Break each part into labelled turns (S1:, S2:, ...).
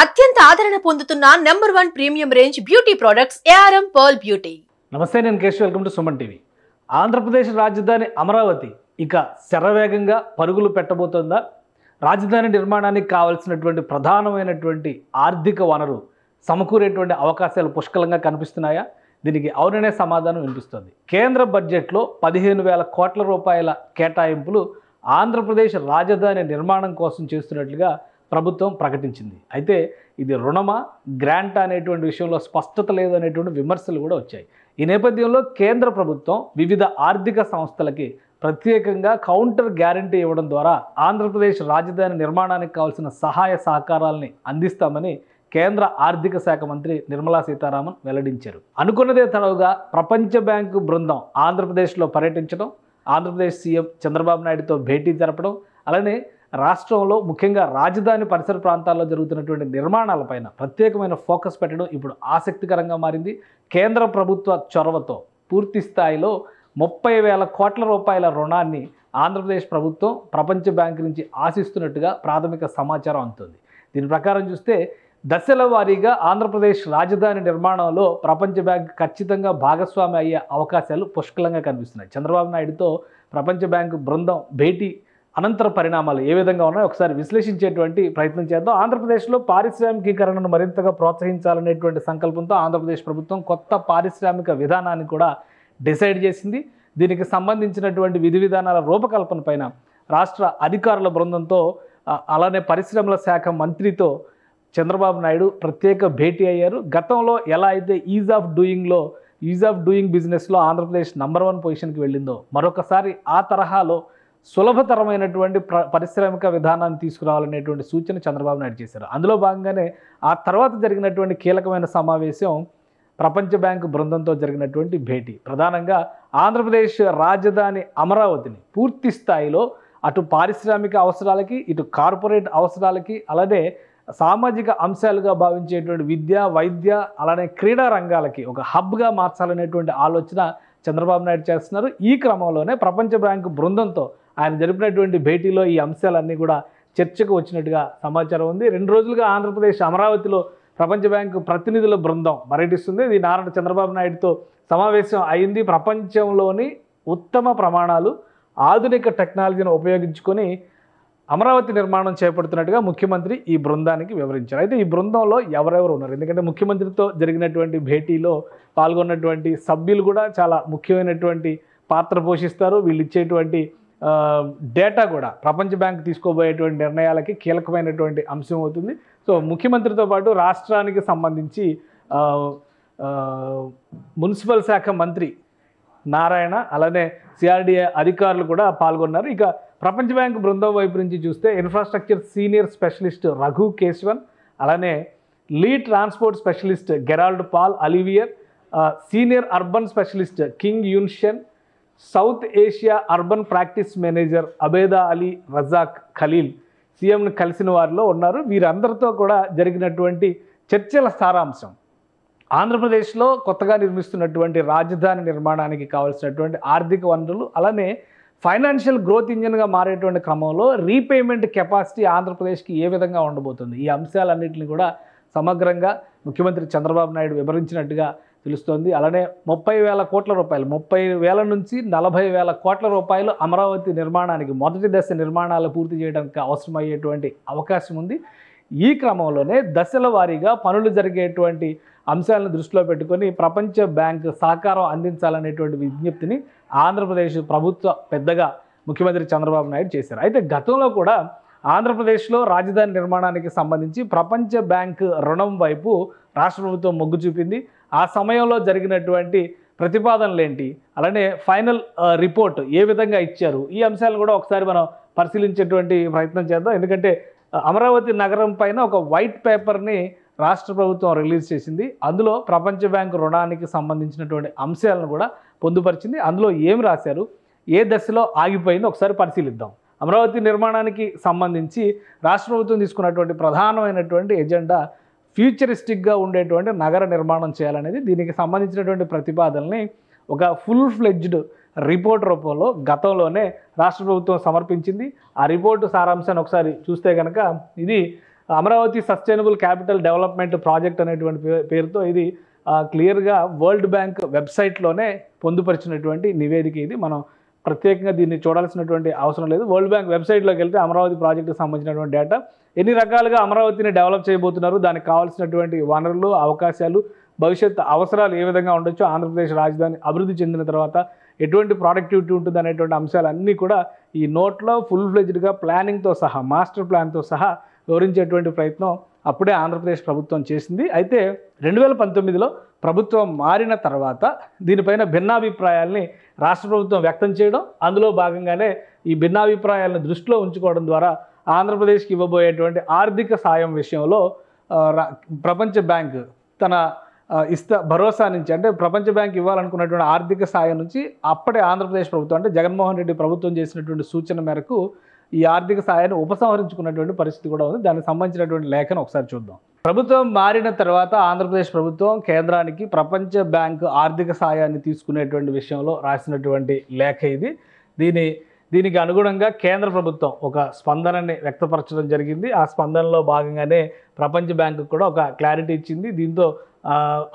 S1: అత్యంత ఆదరణ పొందుతున్న number 1 premium range beauty products ARM Pearl Beauty.
S2: నమస్తే, నేను Keshav. Welcome to Suman TV. Andhra Pradesh రాజధాని అమరావతి ఇక శరవేగంగా పరుగులు పెట్టబోతోందా? రాజధాని నిర్మాణానికి కావాల్సినటువంటి ప్రధానమైనటువంటి ఆర్థిక వనరు సమకూరేటువంటి అవకాశాలు పుష్కలంగా కనిపిస్తున్నాయా? దీనికి అవుననే సమాధానం వినిపిస్తోంది. కేంద్ర బడ్జెట్లో 15,000 కోట్ల రూపాయల కేటాయింపులు ఆంధ్రప్రదేశ్ రాజధాని నిర్మాణం కోసం చేస్తున్నట్లుగా ప్రభుత్వం ప్రకటించింది. అయితే ఇది రుణమా, గ్రాంట్ అనేటువంటి విషయంలో స్పష్టత లేదు అనేటువంటి విమర్శలు కూడా వచ్చాయి. ఈ నేపథ్యంలో కేంద్ర ప్రభుత్వం వివిధ ఆర్థిక సంస్థలకి ప్రత్యేకంగా కౌంటర్ గ్యారంటీ ఇవ్వడం ద్వారా ఆంధ్రప్రదేశ్ రాజధాని నిర్మాణానికి కావాల్సిన సహాయ సహకారాలని అందిస్తామని కేంద్ర ఆర్థిక శాఖ మంత్రి నిర్మలా సీతారామన్ వెల్లడించారు. అనుకున్నదే తడవుగా ప్రపంచ బ్యాంకు బృందం ఆంధ్రప్రదేశ్లో పర్యటించడం, ఆంధ్రప్రదేశ్ సీఎం చంద్రబాబు నాయుడుతో భేటీ జరపడం, అలానే రాష్ట్రంలో ముఖ్యంగా రాజధాని పరిసర ప్రాంతాల్లో జరుగుతున్నటువంటి నిర్మాణాలపైన ప్రత్యేకమైన ఫోకస్ పెట్టడం ఇప్పుడు ఆసక్తికరంగా మారింది. కేంద్ర ప్రభుత్వ చొరవతో పూర్తి స్థాయిలో 30,000 కోట్ల రూపాయల రుణాన్ని ఆంధ్రప్రదేశ్ ప్రభుత్వం ప్రపంచ బ్యాంకు నుంచి ఆశిస్తున్నట్టుగా ప్రాథమిక సమాచారం అందుతుంది. దీని ప్రకారం చూస్తే దశల వారీగా ఆంధ్రప్రదేశ్ రాజధాని నిర్మాణంలో ప్రపంచ బ్యాంక్ ఖచ్చితంగా భాగస్వామి అయ్యే అవకాశాలు పుష్కలంగా కనిపిస్తున్నాయి. చంద్రబాబు నాయుడుతో ప్రపంచ బ్యాంకు బృందం భేటీ అనంతర పరిణామాలు ఏ విధంగా ఉన్నాయో ఒకసారి విశ్లేషించేటువంటి ప్రయత్నం చేద్దాం. ఆంధ్రప్రదేశ్లో పారిశ్రామికీకరణను మరింతగా ప్రోత్సహించాలనేటువంటి సంకల్పంతో ఆంధ్రప్రదేశ్ ప్రభుత్వం కొత్త పారిశ్రామిక విధానాన్ని కూడా డిసైడ్ చేసింది. దీనికి సంబంధించినటువంటి విధి విధానాల రూపకల్పన పైన రాష్ట్ర అధికారుల బృందంతో అలానే పరిశ్రమల శాఖ మంత్రితో చంద్రబాబు నాయుడు ప్రత్యేక భేటీ అయ్యారు. గతంలో ఎలా అయితే ఈజ్ ఆఫ్ డూయింగ్ బిజినెస్లో ఆంధ్రప్రదేశ్ నంబర్ 1 పొజిషన్కి వెళ్ళిందో మరొకసారి ఆ తరహాలో సులభతరమైనటువంటి పారిశ్రామిక విధానాన్ని తీసుకురావాలనేటువంటి సూచన చంద్రబాబు నాయుడు చేశారు. అందులో భాగంగానే ఆ తర్వాత జరిగినటువంటి కీలకమైన సమావేశం ప్రపంచ బ్యాంకు బృందంతో జరిగినటువంటి భేటీ. ప్రధానంగా ఆంధ్రప్రదేశ్ రాజధాని అమరావతిని పూర్తి స్థాయిలో అటు పారిశ్రామిక అవసరాలకి, ఇటు కార్పొరేట్ అవసరాలకి, అలానే సామాజిక అంశాలుగా భావించేటువంటి విద్య, వైద్య, అలానే క్రీడా రంగాలకి ఒక హబ్గా మార్చాలనేటువంటి ఆలోచన చంద్రబాబు నాయుడు చేస్తున్నారు. ఈ క్రమంలోనే ప్రపంచ బ్యాంకు బృందంతో ఆయన జరిపినటువంటి భేటీలో ఈ అంశాలన్నీ కూడా చర్చకు వచ్చినట్టుగా సమాచారం ఉంది. 2 రోజులుగా ఆంధ్రప్రదేశ్ అమరావతిలో ప్రపంచ బ్యాంకు ప్రతినిధుల బృందం పర్యటిస్తుంది. ఇది నారాయణ చంద్రబాబు నాయుడుతో సమావేశం అయింది. ప్రపంచంలోని ఉత్తమ ప్రమాణాలు, ఆధునిక టెక్నాలజీని ఉపయోగించుకొని అమరావతి నిర్మాణం చేపడుతున్నట్టుగా ముఖ్యమంత్రి ఈ బృందానికి వివరించారు. అయితే ఈ బృందంలో ఎవరెవరు ఉన్నారు? ఎందుకంటే ముఖ్యమంత్రితో జరిగినటువంటి భేటీలో పాల్గొన్నటువంటి సభ్యులు కూడా చాలా ముఖ్యమైనటువంటి పాత్ర పోషిస్తారు. వీళ్ళు ఇచ్చేటువంటి డేటా కూడా ప్రపంచ బ్యాంక్ తీసుకోబోయేటువంటి నిర్ణయాలకి కీలకమైనటువంటి అంశం అవుతుంది. సో ముఖ్యమంత్రితో పాటు రాష్ట్రానికి సంబంధించి మున్సిపల్ శాఖ మంత్రి నారాయణ, అలానే సిఆర్డీఏ అధికారులు కూడా పాల్గొన్నారు. ఇక ప్రపంచ బ్యాంకు బృందం వైపు నుంచి చూస్తే infrastructure senior specialist Raghu Keshavan, అలానే lead transport specialist Gerald Paul Olivier, senior urban specialist King Yunshan, South Asia urban practice manager Abeda Ali Razak Khalil సీఎంను కలిసిన వారిలో ఉన్నారు. వీరందరితో కూడా జరిగినటువంటి చర్చల సారాంశం ఆంధ్రప్రదేశ్లో కొత్తగా నిర్మిస్తున్నటువంటి రాజధాని నిర్మాణానికి కావాల్సినటువంటి ఆర్థిక వనరులు, అలానే ఫైనాన్షియల్ గ్రోత్ ఇంజిన్గా మారేటువంటి క్రమంలో రీపేమెంట్ కెపాసిటీ ఆంధ్రప్రదేశ్కి ఏ విధంగా ఉండబోతుంది, ఈ అంశాలన్నింటినీ కూడా సమగ్రంగా ముఖ్యమంత్రి చంద్రబాబు నాయుడు వివరించినట్టుగా తెలుస్తోంది. అలానే 30,000 కోట్ల రూపాయలు, 30,000 నుంచి 40,000 కోట్ల రూపాయలు అమరావతి నిర్మాణానికి మొదటి దశ నిర్మాణాలు పూర్తి చేయడానికి అవసరమయ్యేటువంటి అవకాశం ఉంది. ఈ క్రమంలోనే దశల వారీగా పనులు జరిగేటువంటి అంశాలను దృష్టిలో పెట్టుకొని ప్రపంచ బ్యాంకు సహకారం అందించాలనేటువంటి విజ్ఞప్తిని ఆంధ్రప్రదేశ్ ప్రభుత్వ పెద్దగా ముఖ్యమంత్రి చంద్రబాబు నాయుడు చేశారు. అయితే గతంలో కూడా ఆంధ్రప్రదేశ్లో రాజధాని నిర్మాణానికి సంబంధించి ప్రపంచ బ్యాంకు రుణం వైపు రాష్ట్ర ప్రభుత్వం మొగ్గు చూపింది. ఆ సమయంలో జరిగినటువంటి ప్రతిపాదనలు ఏంటి, అలానే ఫైనల్ రిపోర్ట్ ఏ విధంగా ఇచ్చారు, ఈ అంశాలను కూడా ఒకసారి మనం పరిశీలించేటువంటి ప్రయత్నం చేద్దాం. ఎందుకంటే అమరావతి నగరం పైన ఒక వైట్ పేపర్ని రాష్ట్ర ప్రభుత్వం రిలీజ్ చేసింది. అందులో ప్రపంచ బ్యాంకు రుణానికి సంబంధించినటువంటి అంశాలను కూడా పొందుపరిచింది. అందులో ఏం రాశారు, ఏ దశలో ఆగిపోయిందో ఒకసారి పరిశీలిద్దాం. అమరావతి నిర్మాణానికి సంబంధించి రాష్ట్ర ప్రభుత్వం తీసుకున్నటువంటి ప్రధానమైనటువంటి ఎజెండా ఫ్యూచరిస్టిక్గా ఉండేటువంటి నగర నిర్మాణం చేయాలనేది. దీనికి సంబంధించినటువంటి ప్రతిపాదనని ఒక ఫుల్ ఫ్లెడ్జ్డ్ రిపోర్ట్ రూపంలో గతంలోనే రాష్ట్ర ప్రభుత్వం సమర్పించింది. ఆ రిపోర్టు సారాంశాన్ని ఒకసారి చూస్తే కనుక ఇది Amaravati sustainable capital development project అనేటువంటి పేరుతో ఇది క్లియర్గా వరల్డ్ బ్యాంక్ వెబ్సైట్లోనే పొందుపరిచినటువంటి నివేదిక. ఇది మనం ప్రత్యేకంగా దీన్ని చూడాల్సినటువంటి అవసరం లేదు. వరల్డ్ బ్యాంక్ వెబ్సైట్లోకి వెళ్తే అమరావతి ప్రాజెక్టుకు సంబంధించినటువంటి డేటా, ఎన్ని రకాలుగా అమరావతిని డెవలప్ చేయబోతున్నారు, దానికి కావాల్సినటువంటి వనరులు, అవకాశాలు, భవిష్యత్ అవసరాలు ఏ విధంగా ఉండొచ్చు, ఆంధ్రప్రదేశ్ రాజధాని అభివృద్ధి చెందిన తర్వాత ఎటువంటి ప్రొడక్టివిటీ ఉంటుంది అనేటువంటి అంశాలన్నీ కూడా ఈ నోట్లో ఫుల్ ఫ్లెజ్డ్గా ప్లానింగ్తో సహా, మాస్టర్ ప్లాన్తో సహా వివరించేటువంటి ప్రయత్నం అప్పుడే ఆంధ్రప్రదేశ్ ప్రభుత్వం చేసింది. అయితే 2019లో ప్రభుత్వం మారిన తర్వాత దీనిపైన భిన్నాభిప్రాయాల్ని రాష్ట్ర ప్రభుత్వం వ్యక్తం చేయడం, అందులో భాగంగానే ఈ భిన్నాభిప్రాయాలను దృష్టిలో ఉంచుకోవడం ద్వారా ఆంధ్రప్రదేశ్కి ఇవ్వబోయేటువంటి ఆర్థిక సాయం విషయంలో ప్రపంచ బ్యాంక్ తన భరోసా నుంచి, అంటే ప్రపంచ బ్యాంక్ ఇవ్వాలనుకున్నటువంటి ఆర్థిక సాయం నుంచి అప్పటి ఆంధ్రప్రదేశ్ ప్రభుత్వం, అంటే జగన్మోహన్ రెడ్డి ప్రభుత్వం చేసినటువంటి సూచన మేరకు ఈ ఆర్థిక సాయాన్ని ఉపసంహరించుకున్నటువంటి పరిస్థితి కూడా ఉంది. దానికి సంబంధించినటువంటి లేఖను ఒకసారి చూద్దాం. ప్రభుత్వం మారిన తర్వాత ఆంధ్రప్రదేశ్ ప్రభుత్వం కేంద్రానికి ప్రపంచ బ్యాంకు ఆర్థిక సాయాన్ని తీసుకునేటువంటి విషయంలో రాసినటువంటి లేఖ ఇది. దీనికి అనుగుణంగా కేంద్ర ప్రభుత్వం ఒక స్పందనని వ్యక్తపరచడం జరిగింది. ఆ స్పందనలో భాగంగానే ప్రపంచ బ్యాంకు కూడా ఒక క్లారిటీ ఇచ్చింది. దీంతో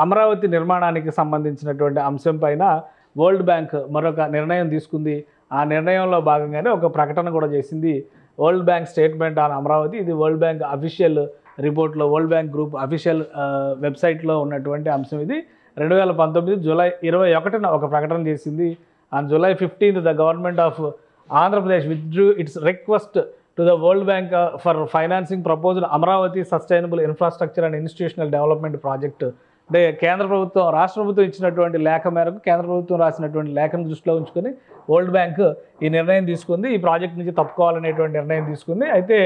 S2: అమరావతి నిర్మాణానికి సంబంధించినటువంటి అంశం పైన వరల్డ్ బ్యాంక్ మరొక నిర్ణయం తీసుకుంది. ఆ నిర్ణయంలో భాగంగానే ఒక ప్రకటన కూడా చేసింది. World bank statement on Amaravati, ఇది వరల్డ్ బ్యాంక్ అఫీషియల్ రిపోర్ట్లో, వరల్డ్ బ్యాంక్ గ్రూప్ అఫీషియల్ వెబ్సైట్లో ఉన్నటువంటి అంశం ఇది. 2019 జూలై 21న ఒక ప్రకటన చేసింది. On July 15th the government of Andhra Pradesh withdrew its request to the World Bank for financing proposed Amaravati sustainable infrastructure and institutional development project. అంటే కేంద్ర ప్రభుత్వం, రాష్ట్ర ప్రభుత్వం ఇచ్చినటువంటి లేఖ మేరకు కేంద్ర ప్రభుత్వం రాసినటువంటి లేఖను దృష్టిలో ఉంచుకొని వరల్డ్ బ్యాంక్ ఈ నిర్ణయం తీసుకుంది. ఈ ప్రాజెక్ట్ నుంచి తప్పుకోవాలనేటువంటి నిర్ణయం తీసుకుంది. అయితే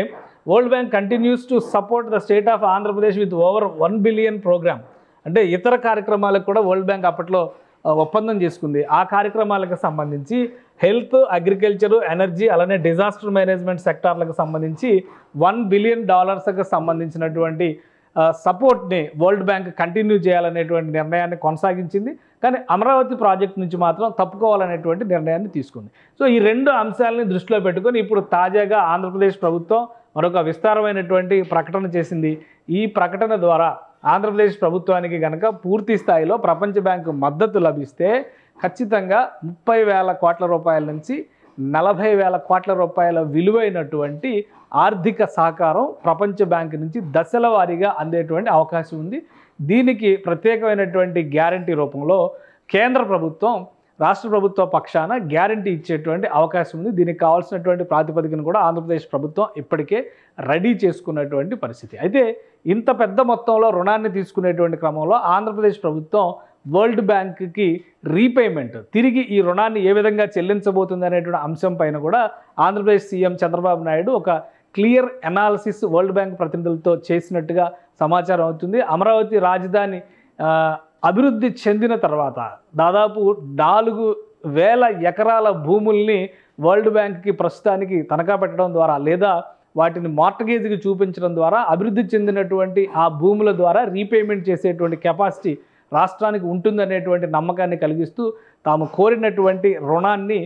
S2: World Bank continues to support the state of Andhra Pradesh with over 1 billion programme. అంటే ఇతర కార్యక్రమాలకు కూడా వరల్డ్ బ్యాంక్ అప్పట్లో ఒప్పందం చేసుకుంది. ఆ కార్యక్రమాలకు సంబంధించి హెల్త్, అగ్రికల్చరు, ఎనర్జీ, అలానే డిజాస్టర్ మేనేజ్మెంట్ సెక్టార్లకు సంబంధించి $1 బిలియన్ సంబంధించినటువంటి సపోర్ట్ని వరల్డ్ బ్యాంక్ కంటిన్యూ చేయాలనేటువంటి నిర్ణయాన్ని కొనసాగించింది. కానీ అమరావతి ప్రాజెక్ట్ నుంచి మాత్రం తప్పుకోవాలనేటువంటి నిర్ణయాన్ని తీసుకుంది. సో ఈ రెండు అంశాలని దృష్టిలో పెట్టుకొని ఇప్పుడు తాజాగా ఆంధ్రప్రదేశ్ ప్రభుత్వం మరొక విస్తారమైనటువంటి ప్రకటన చేసింది. ఈ ప్రకటన ద్వారా ఆంధ్రప్రదేశ్ ప్రభుత్వానికి కనుక పూర్తి స్థాయిలో ప్రపంచ బ్యాంకు మద్దతు లభిస్తే ఖచ్చితంగా 30,000 కోట్ల రూపాయల నుంచి 40,000 కోట్ల రూపాయల విలువైనటువంటి ఆర్థిక సహకారం ప్రపంచ బ్యాంకు నుంచి దశల వారీగా అందేటువంటి అవకాశం ఉంది. దీనికి ప్రత్యేకమైనటువంటి గ్యారంటీ రూపంలో కేంద్ర ప్రభుత్వం రాష్ట్ర ప్రభుత్వ పక్షాన గ్యారంటీ ఇచ్చేటువంటి అవకాశం ఉంది. దీనికి కావాల్సినటువంటి ప్రాతిపదికను కూడా ఆంధ్రప్రదేశ్ ప్రభుత్వం ఇప్పటికే రెడీ చేసుకున్నటువంటి పరిస్థితి. అయితే ఇంత పెద్ద మొత్తంలో రుణాన్ని తీసుకునేటువంటి క్రమంలో ఆంధ్రప్రదేశ్ ప్రభుత్వం వరల్డ్ బ్యాంక్కి రీపేమెంట్, తిరిగి ఈ రుణాన్ని ఏ విధంగా చెల్లించబోతుంది అనేటువంటి అంశం పైన కూడా ఆంధ్రప్రదేశ్ సీఎం చంద్రబాబు నాయుడు ఒక క్లియర్ అనాలిసిస్ వరల్డ్ బ్యాంక్ ప్రతినిధులతో చేసినట్టుగా సమాచారం అవుతుంది. అమరావతి రాజధాని అభివృద్ధి చెందిన తర్వాత దాదాపు 4,000 ఎకరాల భూముల్ని వరల్డ్ బ్యాంక్కి ప్రస్తుతానికి తనఖా పెట్టడం ద్వారా, లేదా వాటిని మార్టగేజ్కి చూపించడం ద్వారా అభివృద్ధి చెందినటువంటి ఆ భూముల ద్వారా రీపేమెంట్ చేసేటువంటి కెపాసిటీ రాష్ట్రానికి ఉంటుందనేటువంటి నమ్మకాన్ని కలిగిస్తూ తాము కోరినటువంటి రుణాన్ని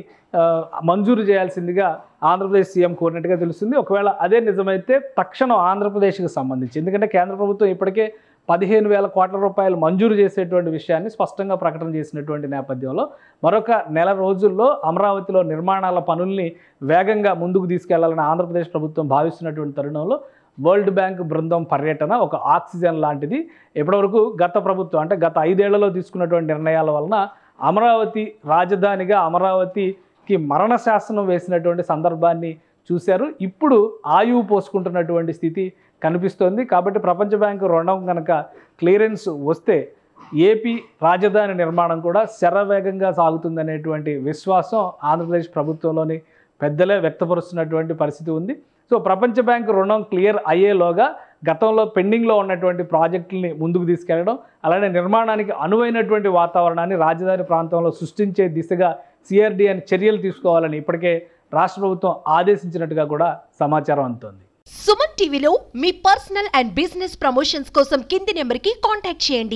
S2: మంజూరు చేయాల్సిందిగా ఆంధ్రప్రదేశ్ సీఎం కోరినట్టుగా తెలుస్తుంది. ఒకవేళ అదే నిజమైతే తక్షణం ఆంధ్రప్రదేశ్కి సంబంధించి, ఎందుకంటే కేంద్ర ప్రభుత్వం ఇప్పటికే 15,000 కోట్ల రూపాయలు మంజూరు చేసేటువంటి విషయాన్ని స్పష్టంగా ప్రకటన చేసినటువంటి నేపథ్యంలో మరొక నెల రోజుల్లో అమరావతిలో నిర్మాణాల పనుల్ని వేగంగా ముందుకు తీసుకెళ్లాలని ఆంధ్రప్రదేశ్ ప్రభుత్వం భావిస్తున్నటువంటి తరుణంలో వరల్డ్ బ్యాంక్ బృందం పర్యటన ఒక ఆక్సిజన్ లాంటిది. ఇప్పటివరకు గత ప్రభుత్వం, అంటే గత 5 ఏళ్లలో తీసుకున్నటువంటి నిర్ణయాల వలన అమరావతి రాజధానిగా అమరావతికి మరణ శాసనం వేసినటువంటి సందర్భాన్ని చూశారు. ఇప్పుడు ఆయువు పోసుకుంటున్నటువంటి స్థితి కనిపిస్తోంది. కాబట్టి ప్రపంచ బ్యాంకు రుణం కనుక క్లియరెన్స్ వస్తే ఏపీ రాజధాని నిర్మాణం కూడా శరవేగంగా సాగుతుందనేటువంటి విశ్వాసం ఆంధ్రప్రదేశ్ ప్రభుత్వంలోని పెద్దలే వ్యక్తపరుస్తున్నటువంటి పరిస్థితి ఉంది. సో ప్రపంచ బ్యాంకు రుణం క్లియర్ అయ్యేలోగా గతంలో పెండింగ్లో ఉన్నటువంటి ప్రాజెక్టుల్ని ముందుకు తీసుకెళ్లడం, అలానే నిర్మాణానికి అనువైనటువంటి వాతావరణాన్ని రాజధాని ప్రాంతంలో సృష్టించే దిశగా సిఆర్డీఏ చర్యలు తీసుకోవాలని ఇప్పటికే రాష్ట్ర ప్రభుత్వం ఆదేశించినట్టుగా కూడా సమాచారం అందుతోంది.
S1: సుమన్ టీవీలో మీ పర్సనల్ అండ్ బిజినెస్ ప్రమోషన్స్ కోసం కింది నెంబర్కి కాంటాక్ట్ చేయండి.